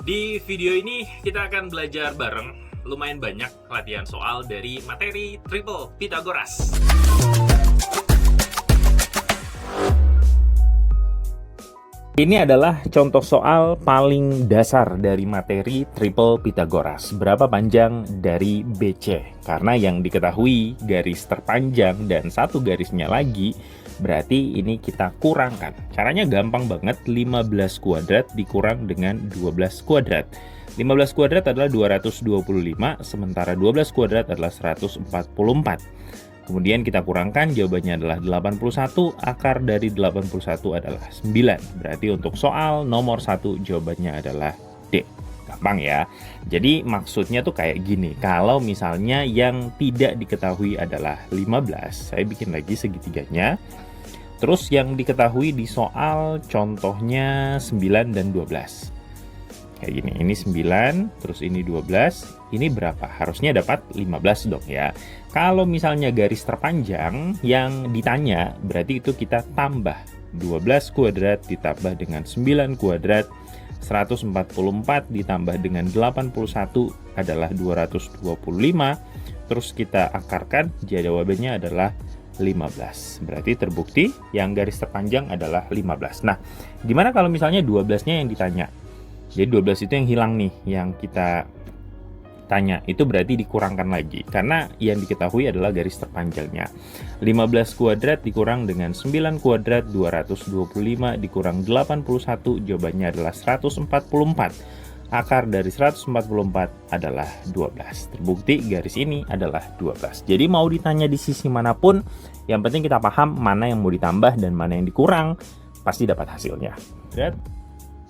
Di video ini kita akan belajar bareng lumayan banyak latihan soal dari materi Triple Pythagoras. Ini adalah contoh soal paling dasar dari materi Triple Pythagoras. Berapa panjang dari BC? Karena yang diketahui garis terpanjang dan satu garisnya lagi, berarti ini kita kurangkan. Caranya gampang banget, 15 kuadrat dikurang dengan 12 kuadrat. 15 kuadrat adalah 225, sementara 12 kuadrat adalah 144. Kemudian kita kurangkan, jawabannya adalah 81, akar dari 81 adalah 9. Berarti untuk soal nomor 1 jawabannya adalah D. Gampang ya. Jadi maksudnya tuh kayak gini, kalau misalnya yang tidak diketahui adalah 15, saya bikin lagi segitiganya. Terus yang diketahui di soal contohnya 9 dan 12. Kayak gini, ini 9, terus ini 12, ini berapa? Harusnya dapat 15 dong ya. Kalau misalnya garis terpanjang yang ditanya, berarti itu kita tambah 12 kuadrat ditambah dengan 9 kuadrat, 144 ditambah dengan 81 adalah 225, terus kita akarkan, jawabannya adalah 15. Berarti terbukti yang garis terpanjang adalah 15. Nah, gimana kalau misalnya 12-nya yang ditanya? Jadi 12 itu yang hilang nih, yang kita tanya. Itu berarti dikurangkan lagi, karena yang diketahui adalah garis terpanjangnya. 15 kuadrat dikurang dengan 9 kuadrat, 225 dikurang 81, jawabannya adalah 144. Akar dari 144 adalah 12. Terbukti garis ini adalah 12. Jadi mau ditanya di sisi manapun, yang penting kita paham mana yang mau ditambah dan mana yang dikurang, pasti dapat hasilnya.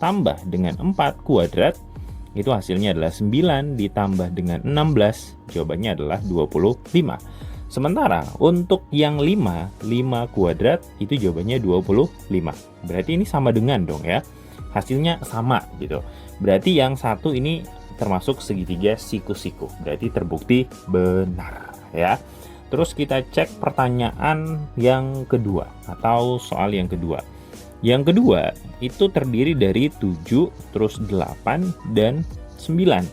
Tambah dengan 4 kuadrat, itu hasilnya adalah 9 ditambah dengan 16, jawabannya adalah 25. Sementara untuk yang 5 kuadrat, itu jawabannya 25. Berarti ini sama dengan dong ya, hasilnya sama gitu. Berarti yang satu ini termasuk segitiga siku-siku, berarti terbukti benar ya. Terus kita cek pertanyaan yang kedua atau soal yang kedua. Yang kedua itu terdiri dari 7, terus 8, dan 9.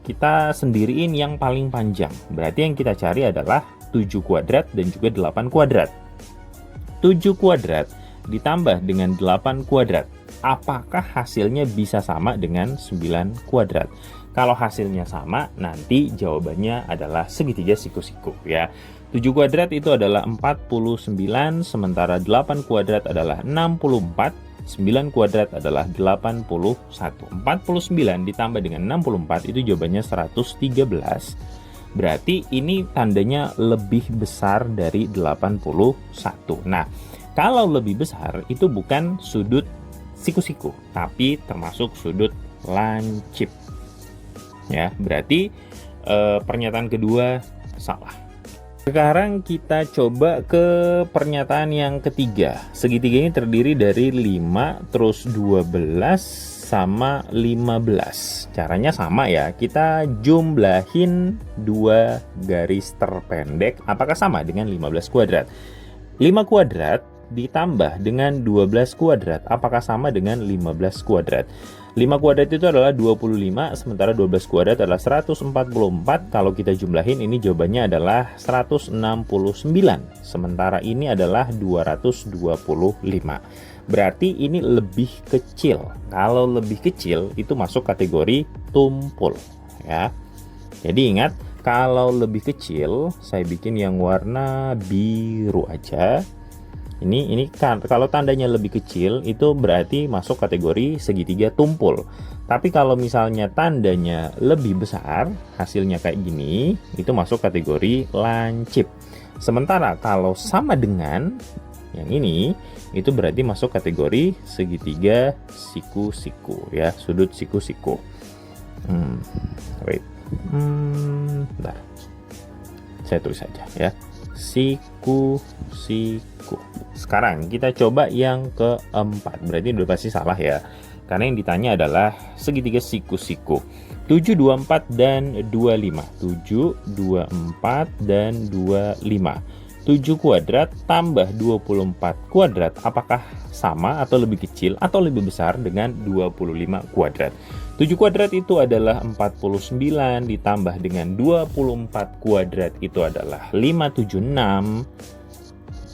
Kita sendiriin yang paling panjang. Berarti yang kita cari adalah 7 kuadrat dan juga 8 kuadrat. 7 kuadrat ditambah dengan 8 kuadrat. Apakah hasilnya bisa sama dengan 9 kuadrat? Kalau hasilnya sama, nanti jawabannya adalah segitiga siku-siku ya. 7 kuadrat itu adalah 49, sementara 8 kuadrat adalah 64, 9 kuadrat adalah 81. 49 ditambah dengan 64 itu jawabannya 113. Berarti ini tandanya lebih besar dari 81. Nah, kalau lebih besar itu bukan sudut siku-siku, tapi termasuk sudut lancip. Ya, berarti pernyataan kedua salah. Sekarang kita coba ke pernyataan yang ketiga. Segitiga ini terdiri dari 5, terus 12, sama 15. Caranya sama ya, kita jumlahin dua garis terpendek. Apakah sama dengan 15 kuadrat? 5 kuadrat ditambah dengan 12 kuadrat. Apakah sama dengan 15 kuadrat? 5 kuadrat itu adalah 25, sementara 12 kuadrat adalah 144. Kalau kita jumlahin, ini jawabannya adalah 169. Sementara ini adalah 225. Berarti ini lebih kecil. Kalau lebih kecil, itu masuk kategori tumpul. Ya. Jadi ingat, kalau lebih kecil, saya bikin yang warna biru aja. Ini kan kalau tandanya lebih kecil itu berarti masuk kategori segitiga tumpul. Tapi kalau misalnya tandanya lebih besar, hasilnya kayak gini, itu masuk kategori lancip. Sementara kalau sama dengan yang ini, itu berarti masuk kategori segitiga siku-siku ya, sudut siku-siku. Bentar. Saya tulis saja ya. Siku-siku. Sekarang kita coba yang keempat. Berarti udah pasti salah ya, karena yang ditanya adalah segitiga siku-siku. 7, 24, dan 25. 7, 24, dan 25. 7 kuadrat tambah 24 kuadrat, apakah sama atau lebih kecil atau lebih besar dengan 25 kuadrat? 7 kuadrat itu adalah 49 ditambah dengan 24 kuadrat itu adalah 576.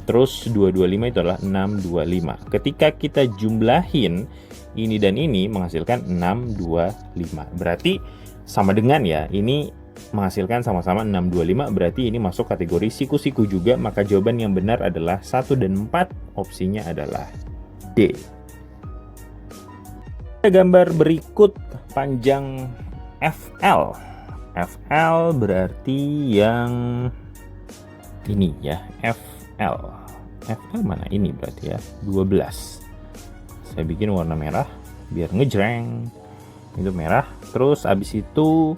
Terus 225 itu adalah 625. Ketika kita jumlahin ini dan ini menghasilkan 625. Berarti sama dengan ya, ini menghasilkan sama-sama 625, berarti ini masuk kategori siku-siku juga, maka jawaban yang benar adalah 1 dan 4, opsinya adalah D. Gambar berikut panjang FL. FL berarti yang ini ya, FL. FL mana ini berarti ya, 12. Saya bikin warna merah biar ngejreng. Itu merah. Terus abis itu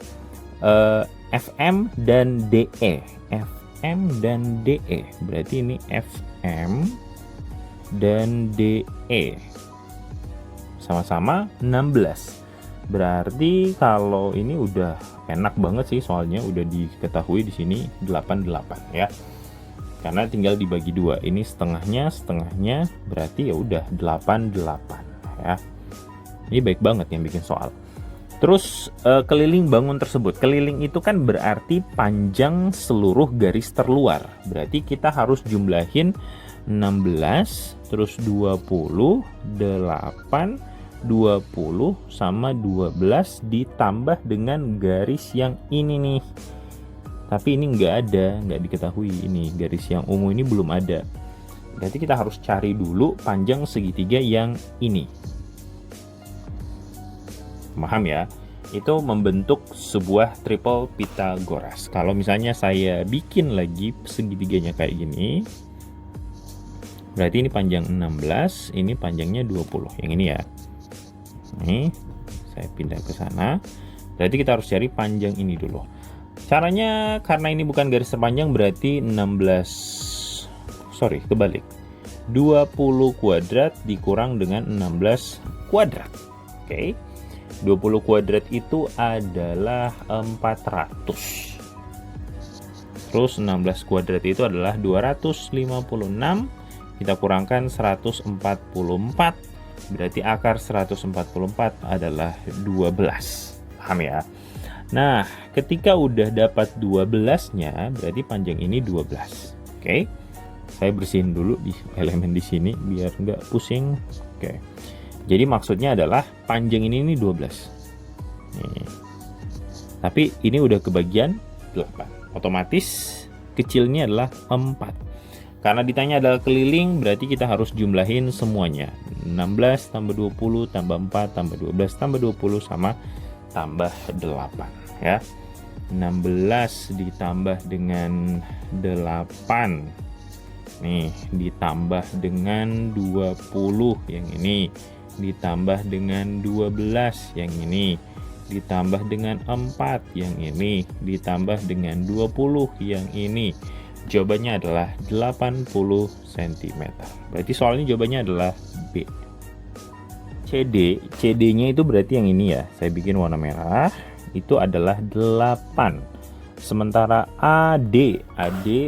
FM dan DE. FM dan DE. Berarti ini FM dan DE. Sama-sama 16. Berarti kalau ini udah enak banget sih, soalnya udah diketahui di sini 88 ya. Karena tinggal dibagi dua. Ini setengahnya berarti ya udah 88 ya. Ini baik banget yang bikin soal. Terus keliling bangun tersebut. Keliling itu kan berarti panjang seluruh garis terluar. Berarti kita harus jumlahin 16 terus 20, 8, 20 sama 12 ditambah dengan garis yang ini nih. Tapi ini nggak diketahui, ini garis yang ungu ini belum ada. Berarti kita harus cari dulu panjang segitiga yang ini. Paham ya? Itu membentuk sebuah triple Pythagoras. Kalau misalnya saya bikin lagi segitiganya kayak gini, berarti ini panjang 16, ini panjangnya 20. Yang ini ya. Nih, saya pindah ke sana. Berarti kita harus cari panjang ini dulu. Caranya, karena ini bukan garis terpanjang, berarti 20 kuadrat dikurang dengan 16 kuadrat. Oke. 20 kuadrat itu adalah 400. Terus 16 kuadrat itu adalah 256. Kita kurangkan 144. Berarti akar 144 adalah 12. Paham ya? Nah, ketika udah dapat 12-nya, berarti panjang ini 12. Oke. Saya bersihin dulu di elemen di sini biar nggak pusing. Oke. Jadi maksudnya adalah panjang ini 12. Nih. Tapi ini udah kebagian 8. Otomatis kecilnya adalah 4. Karena ditanya adalah keliling, berarti kita harus jumlahin semuanya. 16 tambah 20 tambah 4 tambah 12 tambah 20 sama tambah 8 ya. 16 ditambah dengan 8 nih, ditambah dengan 20 yang ini, ditambah dengan 12 yang ini, ditambah dengan 4 yang ini, ditambah dengan 20 yang ini. Jawabannya adalah 80 cm. Berarti soal ini jawabannya adalah B. CD-nya itu berarti yang ini ya. Saya bikin warna merah. Itu adalah 8. Sementara AD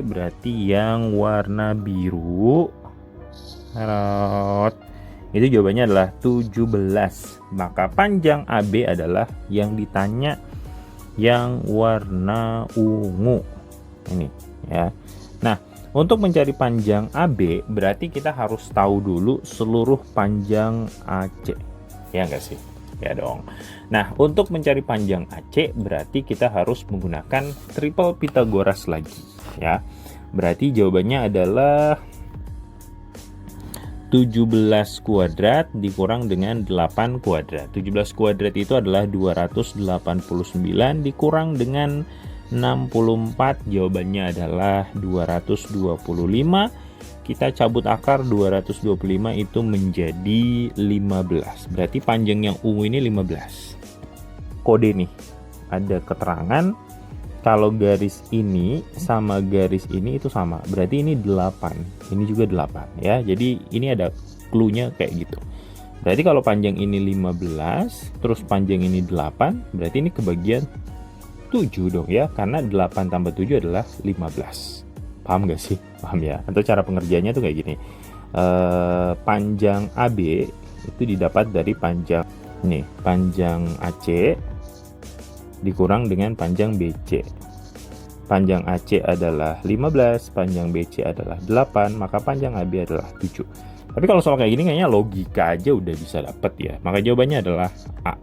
berarti yang warna biru. Itu jawabannya adalah 17. Maka panjang AB adalah yang ditanya yang warna ungu. Ini ya. Nah, untuk mencari panjang AB berarti kita harus tahu dulu seluruh panjang AC. Ya enggak sih? Ya dong. Nah, untuk mencari panjang AC berarti kita harus menggunakan triple Pythagoras lagi ya. Berarti jawabannya adalah 17 kuadrat dikurang dengan 8 kuadrat. 17 kuadrat itu adalah 289 dikurang dengan 64. Jawabannya adalah 225. Kita cabut akar 225 itu menjadi 15. Berarti panjang yang ungu ini 15. Kode nih, ada keterangan kalau garis ini sama garis ini itu sama. Berarti ini 8. Ini juga 8 ya. Jadi ini ada clue-nya kayak gitu. Berarti kalau panjang ini 15, terus panjang ini 8, berarti ini kebagian 7 dong ya. Karena 8 tambah 7 adalah 15. Paham nggak sih? Paham ya? Atau cara pengerjaannya tuh kayak gini. Panjang AB itu didapat dari panjang AC dikurang dengan panjang BC. Panjang AC adalah 15, panjang BC adalah 8, maka panjang AB adalah 7. Tapi kalau soal kayak gini kayaknya logika aja udah bisa dapet ya. Maka jawabannya adalah A.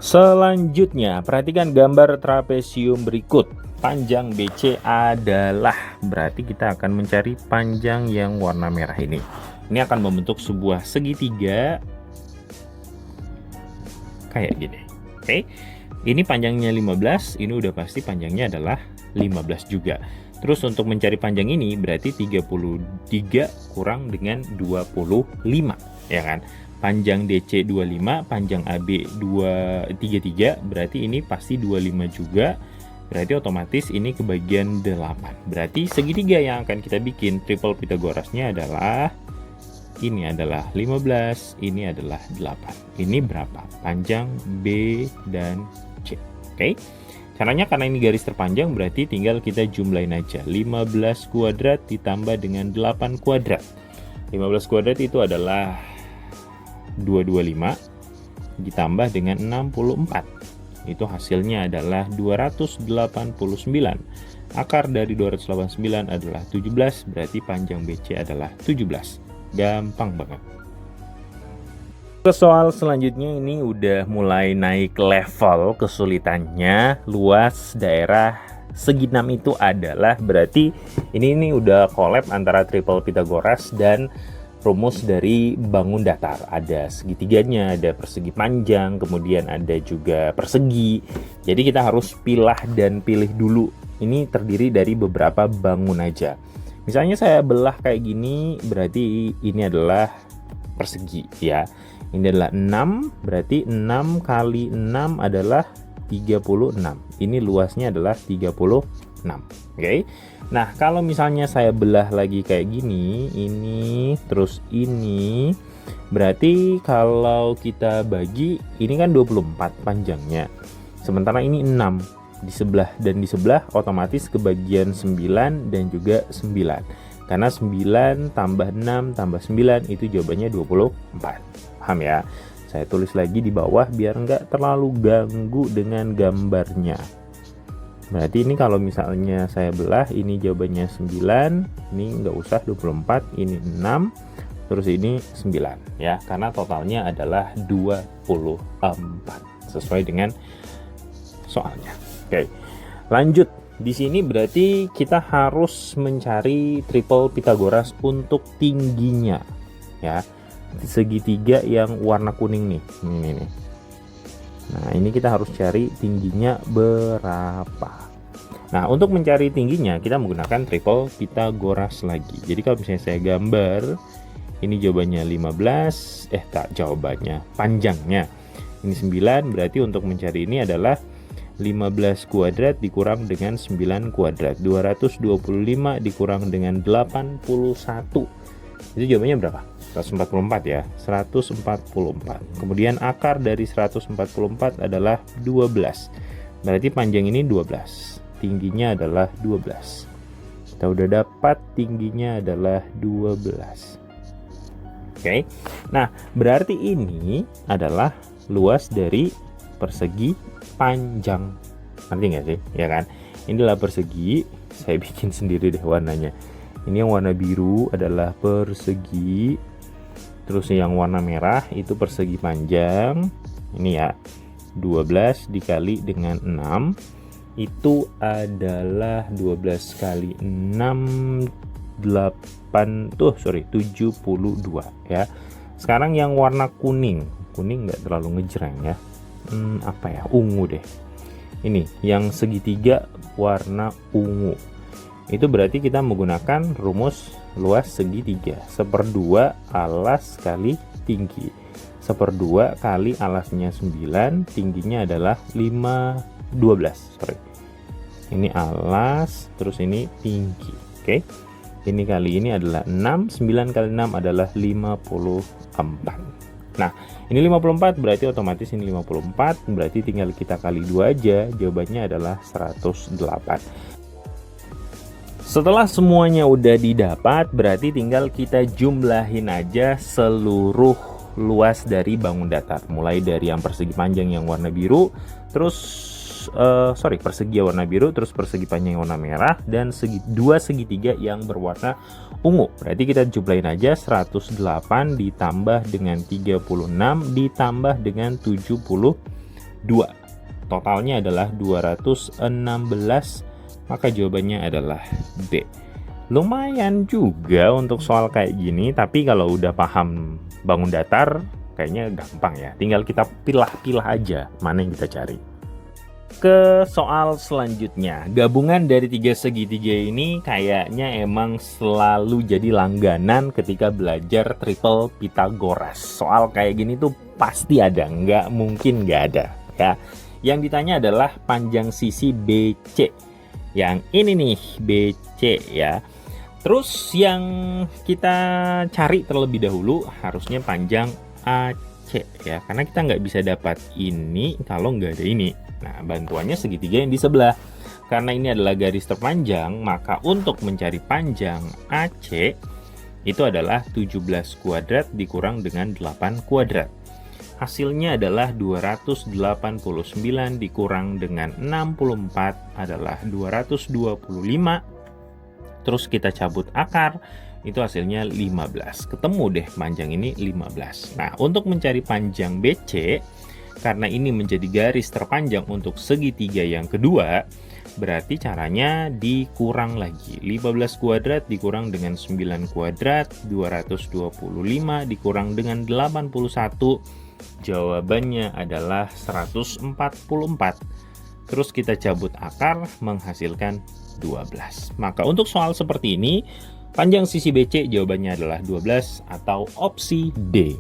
Selanjutnya, perhatikan gambar trapesium berikut. Panjang BC adalah, berarti kita akan mencari panjang yang warna merah ini. Ini akan membentuk sebuah segitiga kayak gini. Oke. Ini panjangnya 15, ini udah pasti panjangnya adalah 15 juga. Terus untuk mencari panjang ini berarti 33 kurang dengan 25, ya kan? Panjang DC 25, panjang AB 233, berarti ini pasti 25 juga. Berarti otomatis ini kebagian 8. Berarti segitiga yang akan kita bikin triple Pitagorasnya adalah ini adalah 15, ini adalah 8. Ini berapa? Panjang B dan C. Oke. Caranya karena ini garis terpanjang berarti tinggal kita jumlahin aja. 15 kuadrat ditambah dengan 8 kuadrat. 15 kuadrat itu adalah 225 ditambah dengan 64. Itu hasilnya adalah 289. Akar dari 289 adalah 17, berarti panjang BC adalah 17. Gampang banget. Ke soal selanjutnya ini udah mulai naik level kesulitannya. Luas daerah segi 6 itu adalah, berarti ini udah collab antara triple Pitagoras dan rumus dari bangun datar. Ada segitiganya, ada persegi panjang, kemudian ada juga persegi. Jadi kita harus pilah dan pilih dulu. Ini terdiri dari beberapa bangun aja. Misalnya saya belah kayak gini, berarti ini adalah persegi ya. Ini adalah 6, berarti 6 kali 6 adalah 36. Ini luasnya adalah 36. Oke. Nah, kalau misalnya saya belah lagi kayak gini, ini terus ini, berarti kalau kita bagi, ini kan 24 panjangnya. Sementara ini 6 di sebelah, dan di sebelah otomatis kebagian 9 dan juga 9. Karena 9 tambah 6 tambah 9 itu jawabannya 24. Paham ya? Saya tulis lagi di bawah biar nggak terlalu ganggu dengan gambarnya. Berarti ini kalau misalnya saya belah, ini jawabannya 9, ini nggak usah 24, ini 6, terus ini 9 ya, karena totalnya adalah 24 sesuai dengan soalnya. Oke, lanjut. Di sini berarti kita harus mencari triple Pitagoras untuk tingginya ya. Segitiga yang warna kuning nih. Ini nih. Nah, ini kita harus cari tingginya berapa. Nah, untuk mencari tingginya kita menggunakan triple Pitagoras lagi. Jadi kalau misalnya saya gambar, ini jawabannya 15, jawabannya panjangnya. Ini 9, berarti untuk mencari ini adalah 15 kuadrat dikurang dengan 9 kuadrat. 225 dikurang dengan 81. Itu jawabannya berapa? 144 ya, 144. Kemudian akar dari 144 adalah 12. Berarti panjang ini 12. Tingginya adalah 12. Kita udah dapat tingginya adalah 12. Oke. Nah, berarti ini adalah luas dari persegi panjang. Ngerti nggak sih? Ya kan? Inilah persegi. Saya bikin sendiri deh warnanya. Ini yang warna biru adalah persegi. Terus yang warna merah itu persegi panjang. Ini ya, 12 dikali dengan 6 itu adalah 12 kali 6 72 ya. Sekarang yang warna kuning nggak terlalu ngejreng ya. Apa ya, ungu deh. Ini yang segitiga warna ungu. Itu berarti kita menggunakan rumus luas segitiga. 1/2 alas kali tinggi. 1/2 kali alasnya 9, tingginya adalah 12. Ini alas, terus ini tinggi. Oke. Ini kali ini adalah 6, 9 kali 6 adalah 54. Nah, ini 54 berarti otomatis ini 54, berarti tinggal kita kali 2 aja, jawabannya adalah 108. Setelah semuanya udah didapat, berarti tinggal kita jumlahin aja seluruh luas dari bangun datar. Mulai dari yang persegi panjang yang warna biru, terus persegi warna biru, terus persegi panjang yang warna merah, dan dua segitiga yang berwarna ungu. Berarti kita jumlahin aja 108 ditambah dengan 36 ditambah dengan 72. Totalnya adalah 216. Maka jawabannya adalah B. Lumayan juga untuk soal kayak gini, tapi kalau udah paham bangun datar kayaknya gampang ya. Tinggal kita pilah-pilah aja mana yang kita cari. Ke soal selanjutnya, gabungan dari tiga segitiga ini kayaknya emang selalu jadi langganan ketika belajar triple Pythagoras. Soal kayak gini tuh pasti ada, nggak mungkin nggak ada ya. Yang ditanya adalah panjang sisi BC. Yang ini nih BC ya. Terus yang kita cari terlebih dahulu harusnya panjang AC ya, karena kita nggak bisa dapat ini kalau nggak ada ini. Nah, bantuannya segitiga yang di sebelah. Karena ini adalah garis terpanjang, maka untuk mencari panjang AC itu adalah 17 kuadrat dikurang dengan 8 kuadrat. Hasilnya adalah 289 dikurang dengan 64 adalah 225. Terus kita cabut akar, itu hasilnya 15. Ketemu deh panjang ini 15. Nah, untuk mencari panjang BC, karena ini menjadi garis terpanjang untuk segitiga yang kedua, berarti caranya dikurang lagi. 15 kuadrat dikurang dengan 9 kuadrat, 225 dikurang dengan 81. Jawabannya adalah 144. Terus kita cabut akar menghasilkan 12. Maka untuk soal seperti ini, panjang sisi BC jawabannya adalah 12 atau opsi D.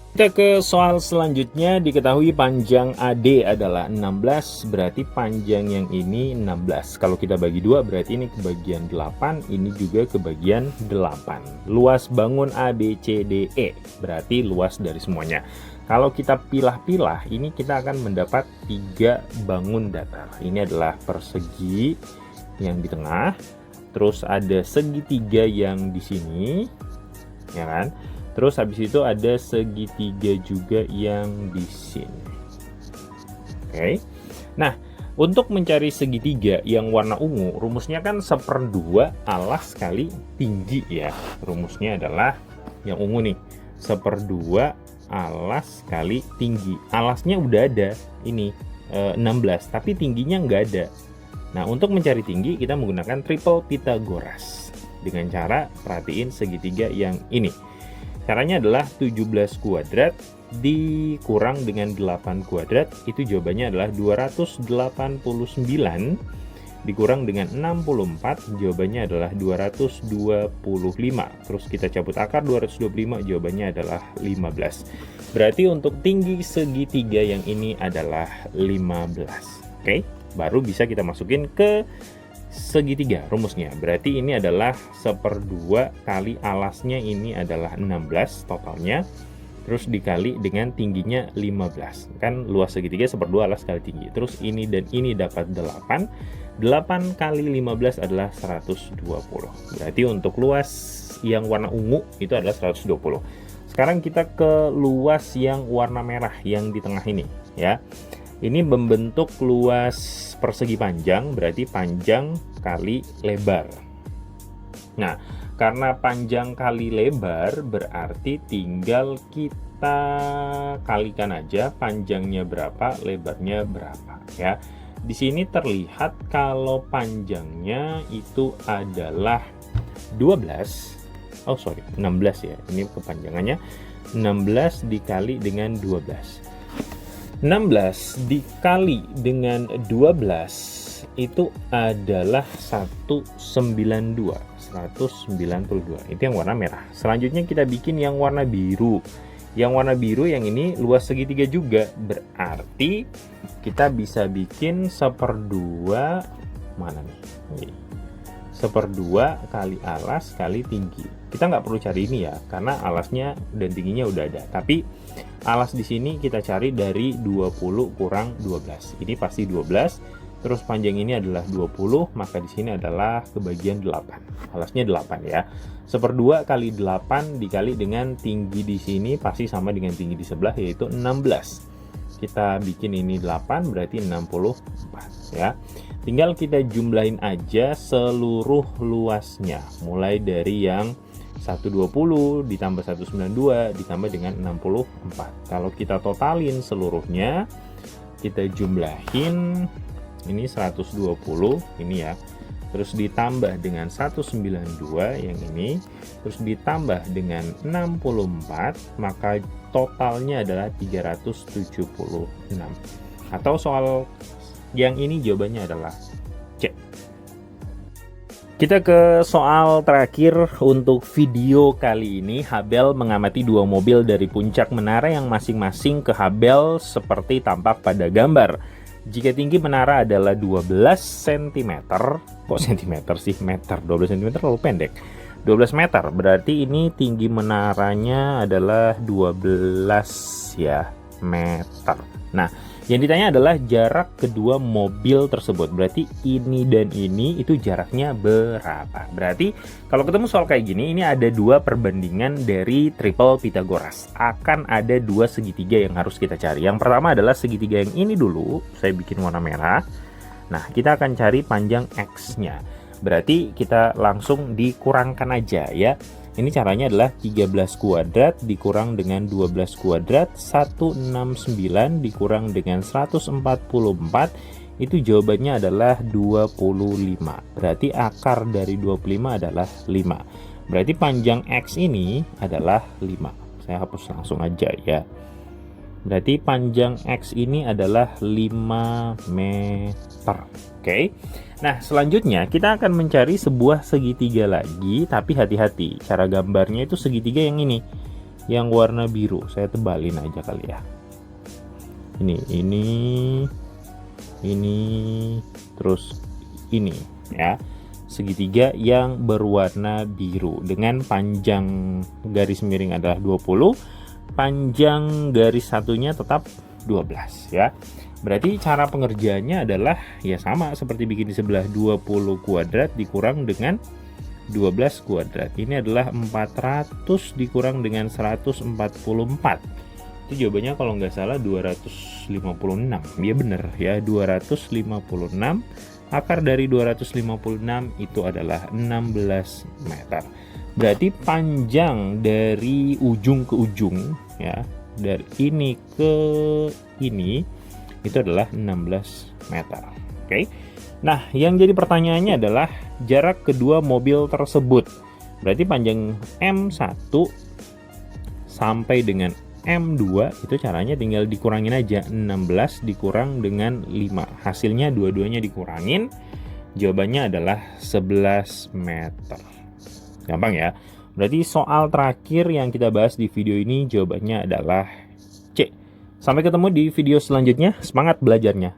Kita ke soal selanjutnya, diketahui panjang AD adalah 16, berarti panjang yang ini 16. Kalau kita bagi 2 berarti ini kebagian 8, ini juga kebagian 8. Luas bangun ABCDE, berarti luas dari semuanya. Kalau kita pilah-pilah, ini kita akan mendapat 3 bangun datar. Ini adalah persegi yang di tengah, terus ada segitiga yang di sini, ya kan? Terus habis itu ada segitiga juga yang di sini. Oke. Nah, untuk mencari segitiga yang warna ungu, rumusnya kan 1/2 alas kali tinggi ya. Rumusnya adalah yang ungu nih, 1/2 alas kali tinggi. Alasnya udah ada, ini 16, tapi tingginya nggak ada. Nah, untuk mencari tinggi kita menggunakan triple Pythagoras. Dengan cara perhatiin segitiga yang ini. Caranya adalah 17 kuadrat dikurang dengan 8 kuadrat, itu jawabannya adalah 289 dikurang dengan 64, jawabannya adalah 225. Terus kita cabut akar 225, jawabannya adalah 15. Berarti untuk tinggi segitiga yang ini adalah 15. Oke, baru bisa kita masukin ke segitiga rumusnya. Berarti ini adalah 1/2 kali alasnya ini adalah 16 totalnya, terus dikali dengan tingginya 15. Kan luas segitiga 1/2 alas kali tinggi. Terus ini dan ini dapat 8. 8 kali 15 adalah 120. Berarti untuk luas yang warna ungu itu adalah 120. Sekarang kita ke luas yang warna merah yang di tengah ini ya. Ini membentuk luas persegi panjang, berarti panjang kali lebar. Nah, karena panjang kali lebar berarti tinggal kita kalikan aja panjangnya berapa, lebarnya berapa ya. Di sini terlihat kalau panjangnya itu adalah 16 ya. Ini kepanjangannya 16 dikali dengan 12. 16 dikali dengan 12 itu adalah 192. Itu yang warna merah. Selanjutnya kita bikin yang warna biru. Yang warna biru yang ini luas segitiga juga. Berarti kita bisa bikin 1/2 mana nih? 1/2 kali alas kali tinggi. Kita nggak perlu cari ini ya, karena alasnya dan tingginya udah ada. Tapi alas di sini kita cari dari 20 kurang 12. Ini pasti 12. Terus panjang ini adalah 20, maka di sini adalah kebagian 8. Alasnya 8 ya. 1/2 kali 8 dikali dengan tinggi di sini pasti sama dengan tinggi di sebelah, yaitu 16. Kita bikin ini 8, berarti 64 ya. Tinggal kita jumlahin aja seluruh luasnya. Mulai dari yang 120 ditambah 192 ditambah dengan 64. Kalau kita totalin seluruhnya, kita jumlahin ini 120 ini ya, terus ditambah dengan 192 yang ini, terus ditambah dengan 64, maka totalnya adalah 376. Atau soal yang ini jawabannya adalah C. Kita ke soal terakhir untuk video kali ini. Habel mengamati dua mobil dari puncak menara yang masing-masing ke Habel seperti tampak pada gambar. Jika tinggi menara adalah 12 cm, kok cm sih, meter, 12 cm terlalu pendek. 12 meter, berarti ini tinggi menaranya adalah 12 ya, meter. Nah, yang ditanya adalah jarak kedua mobil tersebut. Berarti ini dan ini itu jaraknya berapa? Berarti kalau ketemu soal kayak gini, ini ada dua perbandingan dari triple Pythagoras. Akan ada dua segitiga yang harus kita cari. Yang pertama adalah segitiga yang ini dulu. Saya bikin warna merah. Nah, kita akan cari panjang X-nya. Berarti kita langsung dikurangkan aja ya. Ini caranya adalah 13 kuadrat dikurang dengan 12 kuadrat, 169 dikurang dengan 144, itu jawabannya adalah 25. Berarti akar dari 25 adalah 5. Berarti panjang X ini adalah 5. Saya hapus langsung aja ya. Berarti panjang X ini adalah 5 meter. Oke. Nah, selanjutnya kita akan mencari sebuah segitiga lagi, tapi hati-hati. Cara gambarnya itu segitiga yang ini, yang warna biru. Saya tebalin aja kali ya. Ini, terus ini ya. Segitiga yang berwarna biru dengan panjang garis miring adalah 20, panjang garis satunya tetap 12 ya. Berarti cara pengerjaannya adalah ya sama seperti bikin di sebelah, 20 kuadrat dikurang dengan 12 kuadrat. Ini adalah 400 dikurang dengan 144. Itu jawabannya kalau nggak salah 256. Ya bener ya, 256. Akar dari 256 itu adalah 16 meter. Berarti panjang dari ujung ke ujung ya, dari ini ke ini itu adalah 16 meter. Oke. Nah, yang jadi pertanyaannya adalah jarak kedua mobil tersebut. Berarti panjang M1 sampai dengan M2 itu caranya tinggal dikurangin aja, 16 dikurang dengan 5. Hasilnya dua-duanya dikurangin. Jawabannya adalah 11 meter. Gampang ya. Berarti soal terakhir yang kita bahas di video ini jawabannya adalah C. Sampai ketemu di video selanjutnya. Semangat belajarnya!